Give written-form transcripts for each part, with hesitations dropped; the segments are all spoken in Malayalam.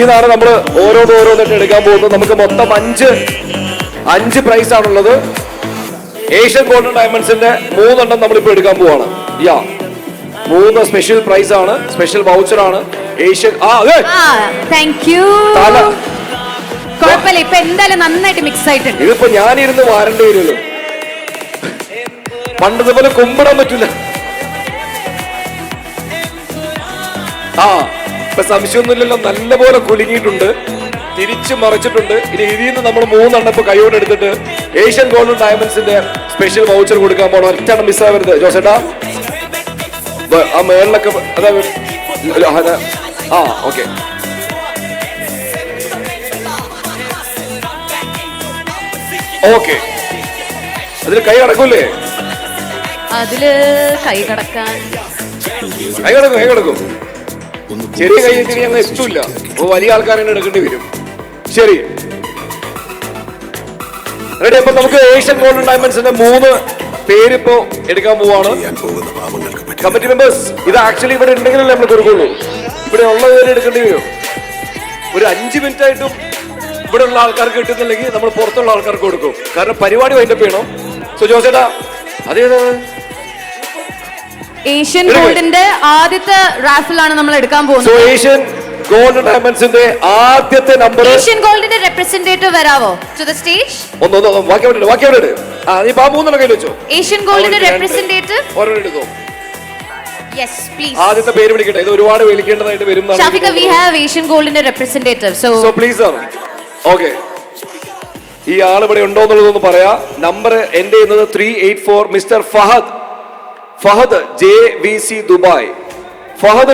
ഇതാണ് നമ്മൾ ഓരോന്നായിട്ട് എടുക്കാൻ പോകുന്നത്. നമുക്ക് മൊത്തം അഞ്ച് പ്രൈസ് ആണുള്ളത്. ഏഷ്യൻ ഗോൾഡൻ ഡയമണ്ട്സിന്റെ 3 എണ്ണം നമ്മളിപ്പോ എടുക്കാൻ പോവാണ്. 3 സ്പെഷ്യൽ പ്രൈസ് ആണ്, സ്പെഷ്യൽ വൗച്ചർ ആണ്. ഏഷ്യൻ ഇപ്പൊ എന്തായാലും നന്നായിട്ട് മിക്സ് ആയിട്ടുണ്ട്. ഇതിപ്പോ ഞാനിരുന്ന് വാരേണ്ടി വരുമല്ലോ, പണ്ടത്തെ പോലെ കുമ്പിടാൻ പറ്റില്ല. ഇപ്പൊ സംശയമൊന്നുമില്ലല്ലോ, നല്ലപോലെ കുലുങ്ങിയിട്ടുണ്ട്, തിരിച്ചു മറിച്ചിട്ടുണ്ട്. ഇനി ഇതിൽ നിന്ന് നമ്മൾ 3 എണ്ണം ഇപ്പൊ കൈയോടെ എടുത്തിട്ട് ഏഷ്യൻ ഗോൾഡൻ ഡയമണ്ട്സിന്റെ സ്പെഷ്യൽ വൗച്ചർ കൊടുക്കാൻ പോകണം. ഒറ്റ മിസ്സാവരുത് ജോസേട്ടാ. ആ മേളിലൊക്കെ ഓക്കെ. ഓക്കെ, അതില് കൈ കടക്കൂലേ? അതില് കൈ കടക്കാൻ കൈ കിടക്കും. ചെറിയ കൈ എത്തി അങ്ങ് എത്തൂല്ല, വലിയ ആൾക്കാരെ എടുക്കേണ്ടി വരും. ശരി, റെഡി. അപ്പൊ നമുക്ക് ഏഷ്യൻ ഗോൾഡൻ ഡയമണ്ട്സിന്റെ 3 പേരിപ്പോ എടുക്കാൻ പോവാണ്. കമ്മിറ്റി മെമ്പേഴ്സ്, ഇത് ആക്ച്വലി ഇവിടെ ഉണ്ടെങ്കിലല്ലേ നമ്മൾ കൊടുക്കുള്ളൂ. ഇവിടെ ഉള്ള പേര് എടുക്കേണ്ടി വരും. ഒരു 5 മിനിറ്റ് ആയിട്ടും ഇവിടെ ഉള്ള ആൾക്കാർക്ക് കിട്ടുന്നില്ലെങ്കിൽ നമ്മൾ പുറത്തുള്ള ആൾക്കാർക്ക് കൊടുക്കും. കാരണം പരിപാടി വൈൻഡപ്പ് ചെയ്യണം. സോ ജോസേട്ടാ, അതേതാണ്? ഏഷ്യൻ ഗോൾഡിന്റെ ആദ്യത്തെ റാഫിലാണ് നമ്മൾ എടുക്കാൻ പോകുന്നത്. സോ ഏഷ്യൻ ഗോൾഡൻ ഡയമണ്ട്സിന്റെ ആദ്യത്തെ നമ്പർ. ഏഷ്യൻ ഗോൾഡിന്റെ റെപ്രസെന്റേറ്റീവ് വരാവോ ടു ദ സ്റ്റേജ്? ഒന്ന് ബാക്കി നീ 3 കയ്യിൽ വെച്ചോ. ഏഷ്യൻ ഗോൾഡിന്റെ റെപ്രസെന്റേറ്റീവ് എടുത്തോ. Yes, please. ആദ്യത്തെ പേര് വിളിക്കട്ടെ, ഇത് ഒരുപാട് വിളിക്കേണ്ടതായിട്ട് വരും. Shafika, we have Asian Golden representative, so please sir. Okay, ഈ ആൾ ഇവിടെ ഉണ്ടോ എന്നുള്ളതൊന്ന് പറയാ. നമ്പർ എൻഡ് ചെയ്യുന്നത് 384. Mister Fahad JVC Dubai. Fahad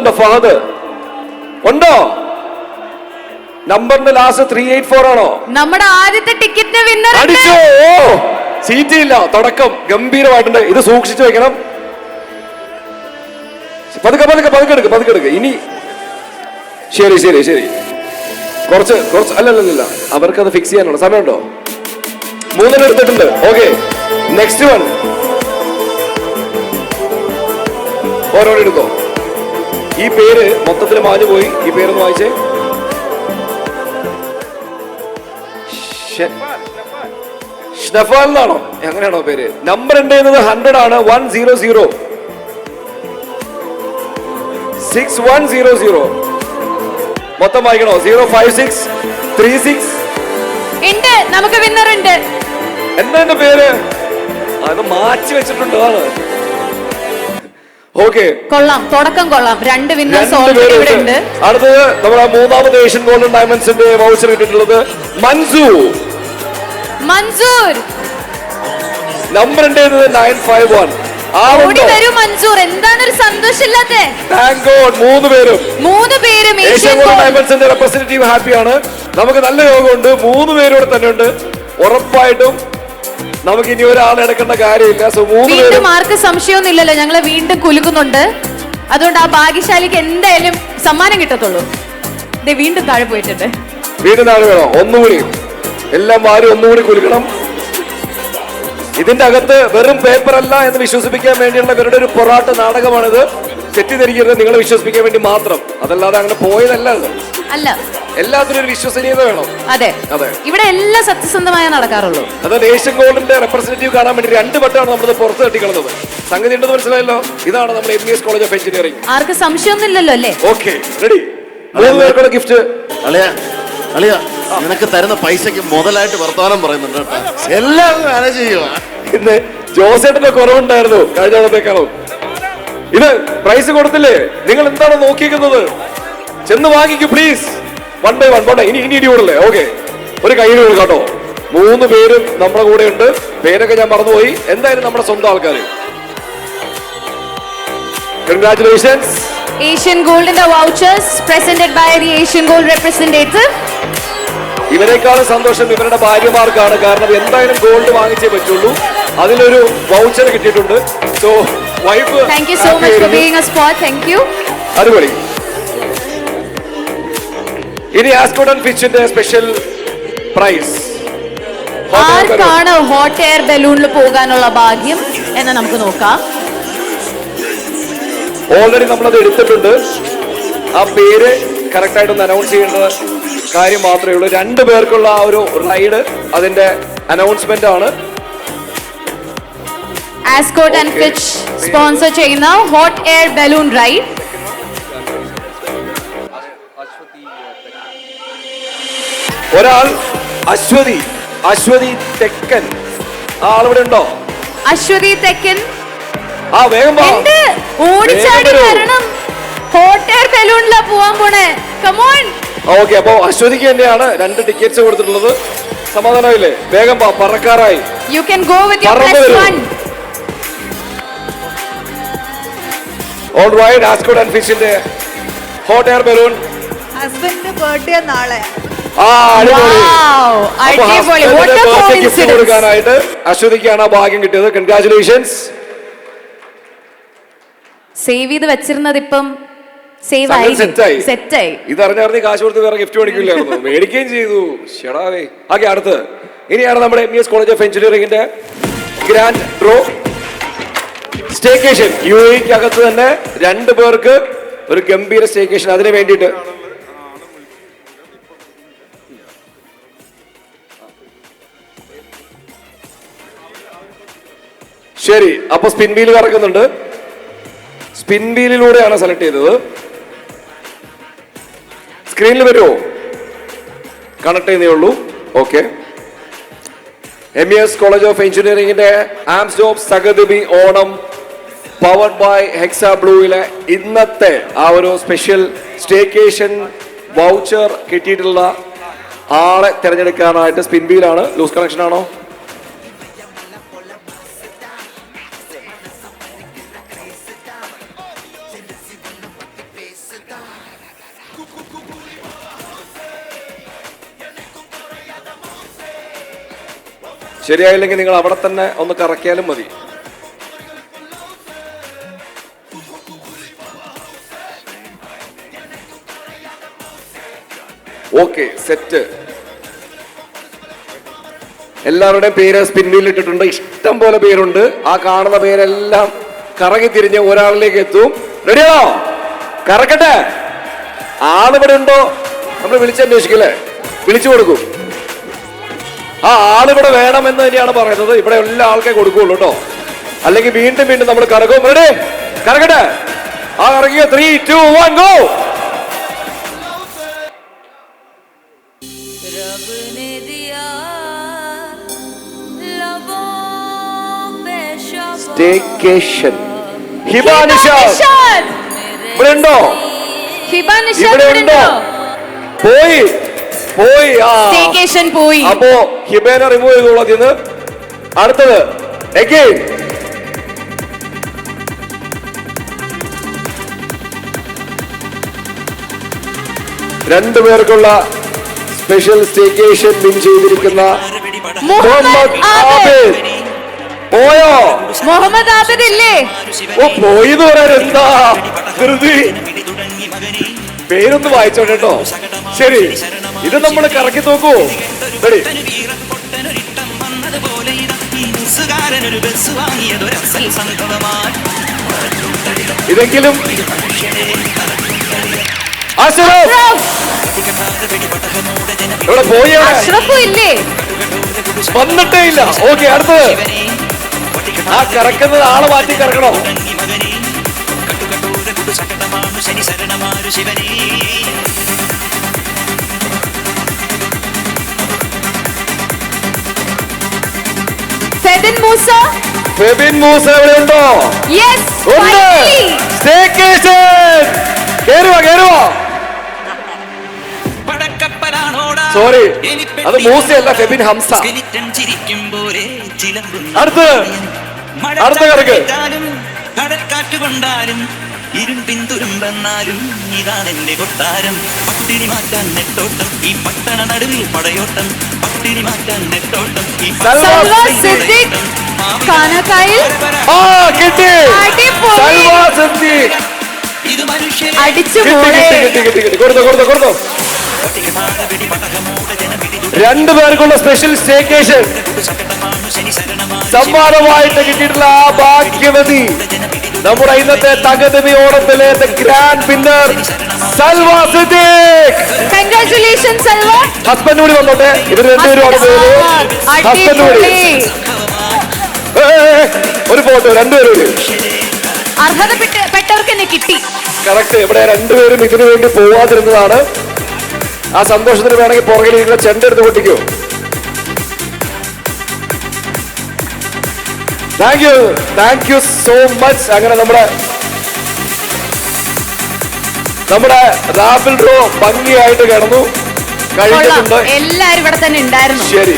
ഉണ്ടോ? നമ്പറിന്റെ ലാസ്റ്റ് 384 ആണോ? നമ്മുടെ ആദ്യത്തെ ടിക്കറ്റിന്റെ വിന്നർ അടിച്ചോ. സീറ്റ് ഇല്ല, തുടക്കം ഗംഭീരമായിട്ടുണ്ട്. ഇത് സൂക്ഷിച്ചു വെക്കണം. പതുക്കെ എടുക്ക് ഇനി. ശരി, കുറച്ച് അല്ലല്ല, അവർക്കത് ഫിക്സ് ചെയ്യാനുള്ള സമയമുണ്ടോ? 3 എടുത്തിട്ടുണ്ട്. Okay, next one. ഓരോന്ന് എടുത്തോ. ഈ പേര് മൊത്തത്തിൽ മാഞ്ഞു പോയി. ഈ പേരൊന്ന് വായിച്ചേ. ഷ്നഫാൽ എന്നാണോ? എങ്ങനെയാണോ പേര്? നമ്പർ എൻഡ് ചെയ്യുന്നത് 100 ആണ്. 100 6100. മൊത്തം വായിക്കണോ? 05636 ഉണ്ട്. നമുക്ക് വിന്നർ ഉണ്ട്. എന്താ എന്റെ പേര്? അത് മാറ്റി വെച്ചിട്ടുണ്ട്. ഓക്കെ, കൊള്ളാം, തുടക്കം കൊള്ളാം. 2 വിന്നേഴ്സ് ഓൾറെഡി ഇവിടെ ഉണ്ട്. അടുത്തത് നമ്മുടെ 3ാമത് ഏഷ്യൻ ഗോൾഡൻ ഡയമണ്ട്സിന്റെ വൗച്ചർ കിട്ടിയിട്ടുള്ളത് മൻസൂർ. നമ്പർ എൻഡ് ചെയ്യുന്നത് 951. മൻസൂർ, എന്താണ് ഒരു സന്തോഷമില്ലാത്തെ? താങ്ക് ഗോഡ്, 3 പേരും ഏഷ്യൻ ഗോൾഡൻ ഡയമണ്ട്സിന്റെ റെപ്രസെന്റേറ്റീവ് ഹാപ്പിയാണ്. നമുക്ക് നല്ല യോഗമുണ്ട്. 3 പേരോട് തന്നെ ഉണ്ട്. ഉറപ്പായിട്ടും നമുക്ക് ഇനി ഒരാളെ എടുക്കേണ്ട കാര്യമില്ല. സോ 3 പേരും ആർക്ക് സംശയമൊന്നുമില്ലല്ലോ, ഞങ്ങളെ വീണ്ടും കുലുക്കുന്നുണ്ട്. അതുകൊണ്ട് ആ ഭാഗ്യശാലിക്ക് എന്തായാലും സമ്മാനം കിട്ടത്തുള്ളൂ. വീണ്ടും താഴെ പോയിട്ടുണ്ട്. വീണ്ടും താഴെ വേണോ? ഒന്നുകൂടി എല്ലാം വാരി ഒന്നുകൂടി കുലുക്കണം. ഇതിന്റെ അകത്ത് വെറും പേപ്പർ അല്ല എന്ന് വിശ്വസിപ്പിക്കാൻ വേണ്ടിയുള്ള ഇവരുടെ ഒരു പൊറാട്ട് നാടകമാണിത്. തെറ്റിദ്ധരിക്കരുത്, നിങ്ങളെ വിശ്വസിപ്പിക്കാൻ വേണ്ടി മാത്രം. അതല്ലാതെ അങ്ങനെ പോയതല്ല. അല്ല, എല്ലാത്തിനും ഒരു വിശ്വസനീയത വേണം. അതെ, ഇവിടെ എല്ലാം സത്യസന്ധമായി നടക്കാറുള്ളൂ. അതായത് ഏഷ്യൻ ഗോൾഡിന്റെ റെപ്രസെന്റേറ്റീവ് കാണാൻ വേണ്ടി 2 വട്ടമാണ് നമ്മൾ പുറത്ത് തട്ടിക്കളഞ്ഞത്. സംഗതി ഉണ്ടെന്ന് മനസ്സിലായല്ലോ. ഇതാണ് നമ്മുടെ MBS കോളേജ് ഓഫ് എഞ്ചിനീയറിംഗ്. ആർക്ക് സംശയമൊന്നുമില്ലല്ലോ അല്ലേ? Okay, ready. 3 പേർക്കുള്ള ഗിഫ്റ്റ്. അളിയ, നിനക്ക് തരുന്ന പൈസക്ക് മുതലായിട്ട് വർത്തമാനം പറയുന്നുണ്ട് കേട്ടോ. എല്ലാം മാനേജ് ചെയ്യുക. ഇന്ന് ജോസേട്ടന്റെ കുറവുണ്ടായിരുന്നു കഴിഞ്ഞ തവണത്തേക്കാളും. ഇത് പ്രൈസ് കൊടുത്തില്ലേ? നിങ്ങൾ എന്താണ് നോക്കിയിരിക്കുന്നത്? ചെന്ന് വാങ്ങിക്കൂ പ്ലീസ്. 1 by 1 ഇനി ഇടി കൂടല്ലേ? ഓക്കെ, ഒരു കയ്യിൽ കൊടുക്കാട്ടോ. 3 പേരും നമ്മുടെ കൂടെ ഉണ്ട്. പേരൊക്കെ ഞാൻ മറന്നുപോയി. എന്തായാലും നമ്മുടെ സ്വന്തം ആൾക്കാർ. Congratulations. Asian Golden vouchers presented by the Asian Gold representative. ഇവരെക്കാളും സന്തോഷം ഇവരുടെ ഭാര്യമാർക്കാണ്. കാരണം എന്തായാലും ഗോൾഡ് വാങ്ങിച്ചേ പറ്റുള്ളൂ. അതിലൊരു വൗച്ചർ കിട്ടിയിട്ടുണ്ട്. So wife, thank you so much for being a sport. Thank you. അടിപൊളി. ഇനി ആസ്കോട്ട് ആൻഡ് ഫിഷിന്റെ സ്പെഷ്യൽ പ്രൈസ്. ആർക്കാണ് ഹോട്ട് എയർ ബലൂണിൽ പോകാനുള്ള ഭാഗ്യം എന്ന് നമുക്ക് നോക്കാം. ഓൾറെഡി നമ്മളത് എടുത്തിട്ടുണ്ട്. ആ പേര് കറക്റ്റ് ആയിട്ടൊന്ന് അനൗൺസ് ചെയ്യേണ്ട കാര്യം മാത്രമേ ഉള്ളൂ. 2 പേർക്കുള്ള ആ ഒരു റൈഡ് അതിന്റെ അനൗൺസ്മെന്റ് ആണ്. ആസ്കോട്ട് ആൻഡ് ഫിച്ച് സ്പോൺസർ ചെയ്യുന്ന ഹോട്ട് എയർ ബലൂൺ റൈഡ്. ഒരാൾ അശ്വതി തെക്കൻ, ആ ആളിവിടെ ഉണ്ടോ? അശ്വതി തെക്കൻ ആ വേഗം വാ. ഓടിച്ചാടി വേഗം വരൂ. വരണം. ഹോട്ട് എയർ ബലൂണിലാ പോവാൻ പോണേ. കമോൺ. ഓക്കെ, അപ്പോ അശ്വതിക്ക് തന്നെയാണ് 2 ടിക്കറ്റ്സ് കൊടുത്തിട്ടുള്ളത്. സമാധാനമായില്ലേ? വേഗം വാ, പറക്കാറായി. You can go with your പറന്ന് വരൂ. +1. ഓൾ റൈറ്റ്, ആസ്കോട്ട് ആൻഡ് ഫിഷിന്റെ ഹോട്ട് എയർ ബലൂൺ. ഹസ്ബൻഡിന്റെ ബർത്ത്ഡേ നാളെ. ആ അടിപൊളി. Wow, അപ്പോ അടിപൊളി. husband What ന്റെ a birthday gift coincidence. കൊടുക്കാനായിട്ട് അശ്വതിക്കാണ് ആ ഭാഗ്യം കിട്ടിയത്. കൺഗ്രാറ്റുലേഷൻസ്. സേവ് ചെയ്ത് വെച്ചിരുന്നത് ഇപ്പം സേവ് സംഗതി ആയി, സെറ്റായി. സെറ്റായി. ഇതറിഞ്ഞറിഞ്ഞ് കാശ് കൊടുത്ത് വേറെ ഗിഫ്റ്റ് മേടിക്കില്ലായിരുന്നു, മേടിക്കുകയും ചെയ്തു. ഷെടാവേ. ഓക്കെ, അടുത്ത് ഇനിയാണ് നമ്മുടെ MES കോളേജ് ഓഫ് എഞ്ചിനീയറിംഗിന്റെ ഗ്രാൻഡ് ഡ്രോ സ്റ്റേക്കേഷൻ. UAE അകത്ത് തന്നെ 2 പേർക്ക് ഒരു ഗംഭീര സ്റ്റേക്കേഷൻ. അതിന് വേണ്ടിയിട്ട് ശരി, അപ്പൊ സ്പിൻ വീൽ കറക്കുന്നുണ്ട്. സ്പിൻ വീലിലൂടെയാണ് സെലക്ട് ചെയ്തത്. സ്ക്രീനിൽ വരുമോ? കണക്ട് ചെയ്യുന്നേ ഉള്ളൂ. ഓക്കെ, MES കോളേജ് ഓഫ് എഞ്ചിനീയറിംഗിന്റെ ആംസ്റ്റോപ്പ് സഗതുബി ഓണം പവർഡ് ബൈ ഹെക്സ ബ്ലൂയിലെ ഇന്നത്തെ ആ ഒരു സ്പെഷ്യൽ സ്റ്റേക്കേഷൻ വൗച്ചർ കിട്ടിയിട്ടുള്ള ആളെ തിരഞ്ഞെടുക്കാനായിട്ട് സ്പിൻ വീലാണ്. ലൂസ് കണക്ഷൻ ആണോ? ശരിയായില്ലെങ്കിൽ നിങ്ങൾ അവിടെ തന്നെ ഒന്ന് കറക്കിയാലും മതി. Okay, set. എല്ലാവരുടെയും പേര് സ്പിൻ വീലിൽ ഇട്ടിട്ടുണ്ട്. ഇഷ്ടം പോലെ പേരുണ്ട്. ആ കാണുന്ന പേരെല്ലാം കറങ്ങി തിരിഞ്ഞ് ഒരാളിലേക്ക് എത്തും. റെഡിയാണോ? കറക്കട്ടെ. ആളിവിടെ ഉണ്ടോ? നമ്മൾ വിളിച്ചന്വേഷിക്കില്ലേ? വിളിച്ചു കൊടുക്കും. ആ ആളിവിടെ വേണമെന്ന് തന്നെയാണ് പറയുന്നത്. ഇവിടെ എല്ലാ ആൾക്കേ കൊടുക്കുള്ളൂ കേട്ടോ, അല്ലെങ്കിൽ വീണ്ടും വീണ്ടും നമ്മൾ കറക്കും. റെഡി? കറക്കട്ടെ. ആ കറക്കിയ 3, 2, 1 ഗോ. സ്റ്റേക്കേഷൻ. ഹിബ നിഷാദ് ഇവിടെ ഉണ്ടോ? ഹിബ നിഷാദ് ഇവിടെ ഇവിടെ ഉണ്ടോ? ഉണ്ടോ? പോയി. ആ സ്റ്റേക്കേഷൻ പോയി. അപ്പോ ഹിബേനെ റിമൂവ് ചെയ്തോളൂ അതിന്ന്. അടുത്തത് again. രണ്ടു പേർക്കുള്ള സ്പെഷ്യൽ സ്റ്റേക്കേഷൻ വിൻ ചെയ്തിരിക്കുന്ന മുഹമ്മദ് ആബിദ്. പോയോ? മുഹമ്മദ് ആബിദ് ഇല്ലേ? ഓ, പോയിന്ന് പറയാൻ എന്താ ധൃതി? പേരൊന്ന് വായിച്ചോട്ടെ കേട്ടോ. ശരി, ഇത് നമ്മൾ കറക്കി നോക്കൂ. റെഡി? ഇതെങ്കിലും ഇവിടെ പോയി, അഷ്റഫും ഇല്ലേ? വന്നിട്ടേ ഇല്ല. ഓക്കെ, അടുത്തത്. ആ കറക്കുന്നത് ആളെ മാറ്റി കറക്കണോ? ഫെബിൻ മൂസ എവിടെ ഉണ്ടോ? യെസ്, ഉണ്ട്. സ്റ്റേക്കേഷൻ. കേറുവാ. സോറി, അത് മൂസയല്ല, ഫെബിൻ ഹംസ. അടുത്ത കറക്ക്. കടൽക്കാറ്റ് കൊണ്ടാലും ഇരുമ്പിന്തുരുമ്പെന്നാലും ഇതാണ് എന്റെ കൊട്ടാരം. പട്ടിണി മാറ്റാൻ നെട്ടോട്ടം, ഈ പട്ടണ നടുവിൽ പടയോട്ടം. പട്ടിണി മാറ്റാൻ നെട്ടോട്ടം, ഈ സൽവാ സിദ്ദീഖ് കാനക്കായിൽ. ആ കിട്ടി. അടിപൊളി. സൽവാ സിദ്ദീഖ് ഇത് മനുഷ്യ അടിച്ചു കിട്ടി. കൊടുത്തോ. രണ്ടുപേർക്കുള്ള സ്പെഷ്യൽ സ്റ്റേക്കേഷൻ സമ്മാനമായിട്ട് കിട്ടിയിട്ടുള്ള ആ ഭാഗ്യവതി നമ്മുടെ ഇന്നത്തെ തകതമി ഓണത്തിലെ grand winner Salva Siddique. Congratulation Salva. Husband കൂടി വന്നോട്ടെ. ഇവർ രണ്ടുപേരും പേര് ഹസ്ബൻഡ് കൂടി. ഒരു ഫോട്ടോ രണ്ടുപേരും അർഹതപ്പെട്ടവർക്ക് തന്നെ കിട്ടി. കറക്റ്റ്. ഇവിടെ രണ്ടുപേരും ഇതിനു വേണ്ടി പോവാതിരുന്നതാണ്. ആ സന്തോഷത്തിന് വേണമെങ്കിൽ പുറകിൽ നിങ്ങളെ ചെണ്ടെടുത്ത് പൊട്ടിക്കോ. Thank you so much. അങ്ങനെ നമ്മുടെ റാഫിൽ ഡ്രോ ഭംഗിയായിട്ട് കിടന്നു കഴിഞ്ഞിട്ടുണ്ട്. എല്ലാരും ഇവിടെ തന്നെ ഉണ്ടായിരുന്നു. ശരി.